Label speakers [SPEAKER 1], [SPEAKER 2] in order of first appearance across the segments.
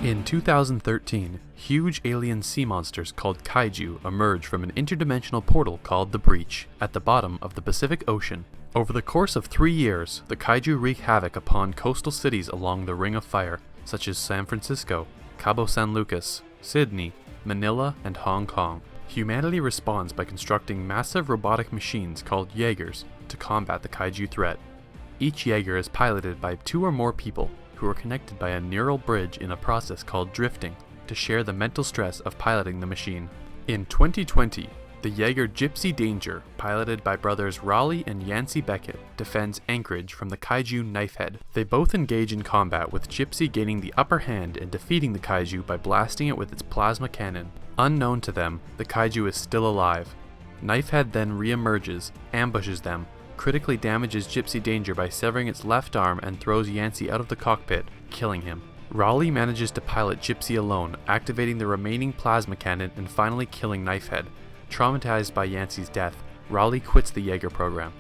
[SPEAKER 1] In 2013, huge alien sea monsters called kaiju emerge from an interdimensional portal called the Breach at the bottom of the Pacific Ocean. Over the course of 3 years, the kaiju wreak havoc upon coastal cities along the Ring of Fire, such as San Francisco, Cabo San Lucas, Sydney, Manila, and Hong Kong. Humanity responds by constructing massive robotic machines called Jaegers to combat the kaiju threat. Each Jaeger is piloted by 2 or more people who are connected by a neural bridge in a process called drifting to share the mental stress of piloting the machine. In 2020, the Jaeger Gypsy Danger, piloted by brothers Raleigh and Yancey Beckett, defends Anchorage from the kaiju Knifehead. They both engage in combat, with Gypsy gaining the upper hand and defeating the kaiju by blasting it with its plasma cannon. Unknown to them, the kaiju is still alive. Knifehead then re-emerges, ambushes them, critically damages Gypsy Danger by severing its left arm and throws Yancey out of the cockpit, killing him. Raleigh manages to pilot Gypsy alone, activating the remaining plasma cannon and finally killing Knifehead. Traumatized by Yancey's death, Raleigh quits the Jaeger program.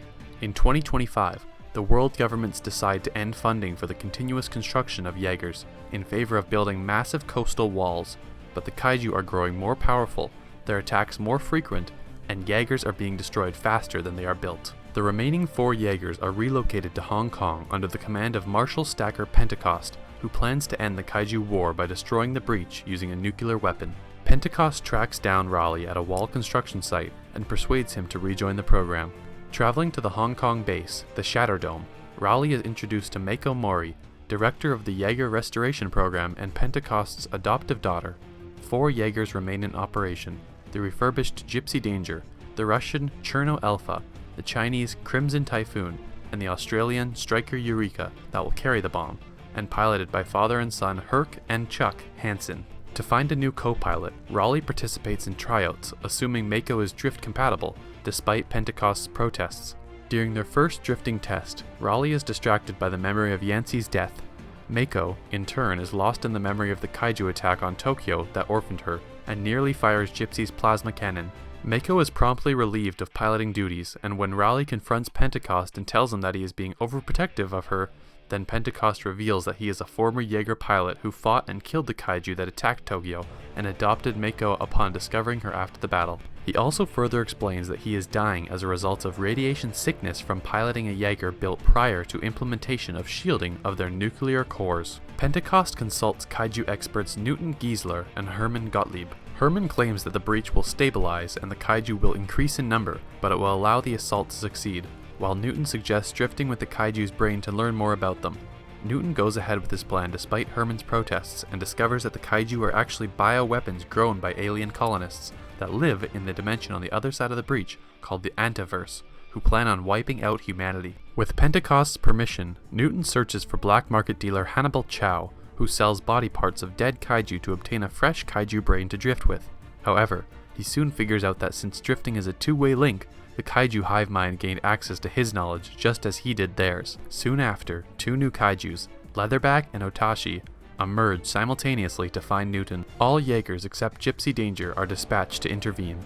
[SPEAKER 1] In 2025, the world governments decide to end funding for the continuous construction of Jaegers in favor of building massive coastal walls, but the kaiju are growing more powerful, their attacks more frequent, and Jaegers are being destroyed faster than they are built. The remaining 4 Jaegers are relocated to Hong Kong under the command of Marshal Stacker Pentecost, who plans to end the kaiju war by destroying the breach using a nuclear weapon. Pentecost tracks down Raleigh at a wall construction site and persuades him to rejoin the program. Traveling to the Hong Kong base, the Shatterdome, Raleigh is introduced to Mako Mori, director of the Jaeger Restoration Program and Pentecost's adoptive daughter. 4 Jaegers remain in operation: the refurbished Gypsy Danger, the Russian Cherno Alpha, the Chinese Crimson Typhoon, and the Australian Striker Eureka that will carry the bomb, and piloted by father and son Herc and Chuck Hansen. To find a new co-pilot, Raleigh participates in tryouts, assuming Mako is drift compatible, despite Pentecost's protests. During their first drifting test, Raleigh is distracted by the memory of Yancey's death. Mako, in turn, is lost in the memory of the kaiju attack on Tokyo that orphaned her, and nearly fires Gypsy's plasma cannon. Mako is promptly relieved of piloting duties, and when Raleigh confronts Pentecost and tells him that he is being overprotective of her, then Pentecost reveals that he is a former Jaeger pilot who fought and killed the kaiju that attacked Tokyo, and adopted Mako upon discovering her after the battle. He also further explains that he is dying as a result of radiation sickness from piloting a Jaeger built prior to implementation of shielding of their nuclear cores. Pentecost consults kaiju experts Newton Giesler and Hermann Gottlieb. Hermann claims that the breach will stabilize and the kaiju will increase in number, but it will allow the assault to succeed, while Newton suggests drifting with the kaiju's brain to learn more about them. Newton goes ahead with his plan despite Hermann's protests and discovers that the kaiju are actually bioweapons grown by alien colonists that live in the dimension on the other side of the breach called the Antiverse, who plan on wiping out humanity. With Pentecost's permission, Newton searches for black market dealer Hannibal Chow, who sells body parts of dead kaiju to obtain a fresh kaiju brain to drift with. However, he soon figures out that since drifting is a two-way link, the kaiju hive mind gained access to his knowledge just as he did theirs. Soon after, 2 new kaijus, Leatherback and Otashi, emerge simultaneously to find Newton. All Jaegers except Gypsy Danger are dispatched to intervene.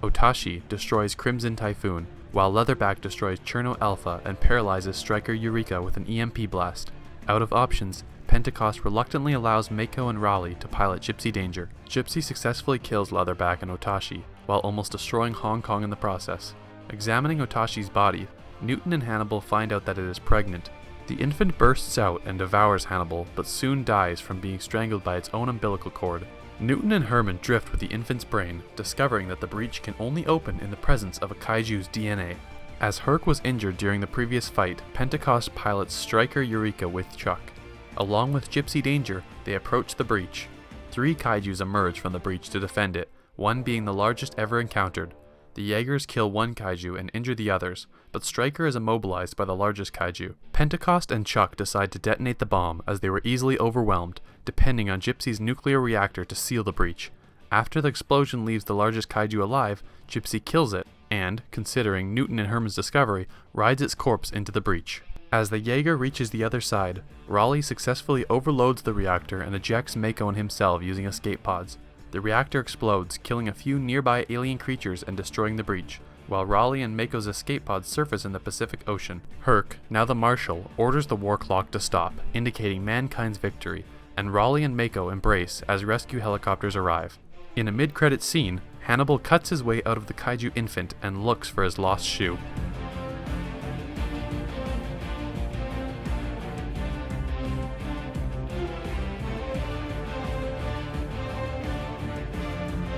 [SPEAKER 1] Otashi destroys Crimson Typhoon, while Leatherback destroys Cherno Alpha and paralyzes Striker Eureka with an EMP blast. Out of options, Pentecost reluctantly allows Mako and Raleigh to pilot Gypsy Danger. Gypsy successfully kills Leatherback and Otashi, while almost destroying Hong Kong in the process. Examining Otashi's body, Newton and Hannibal find out that it is pregnant. The infant bursts out and devours Hannibal, but soon dies from being strangled by its own umbilical cord. Newton and Hermann drift with the infant's brain, discovering that the breach can only open in the presence of a kaiju's DNA. As Herc was injured during the previous fight, Pentecost pilots Striker Eureka with Chuck. Along with Gypsy Danger, they approach the breach. 3 kaijus emerge from the breach to defend it, one being the largest ever encountered. The Jaegers kill 1 kaiju and injure the others, but Striker is immobilized by the largest kaiju. Pentecost and Chuck decide to detonate the bomb as they were easily overwhelmed, depending on Gypsy's nuclear reactor to seal the breach. After the explosion leaves the largest kaiju alive, Gypsy kills it, and, considering Newton and Hermann's discovery, rides its corpse into the breach. As the Jaeger reaches the other side, Raleigh successfully overloads the reactor and ejects Mako and himself using escape pods. The reactor explodes, killing a few nearby alien creatures and destroying the breach, while Raleigh and Mako's escape pods surface in the Pacific Ocean. Herc, now the Marshal, orders the war clock to stop, indicating mankind's victory, and Raleigh and Mako embrace as rescue helicopters arrive. In a mid-credits scene, Hannibal cuts his way out of the kaiju infant and looks for his lost shoe.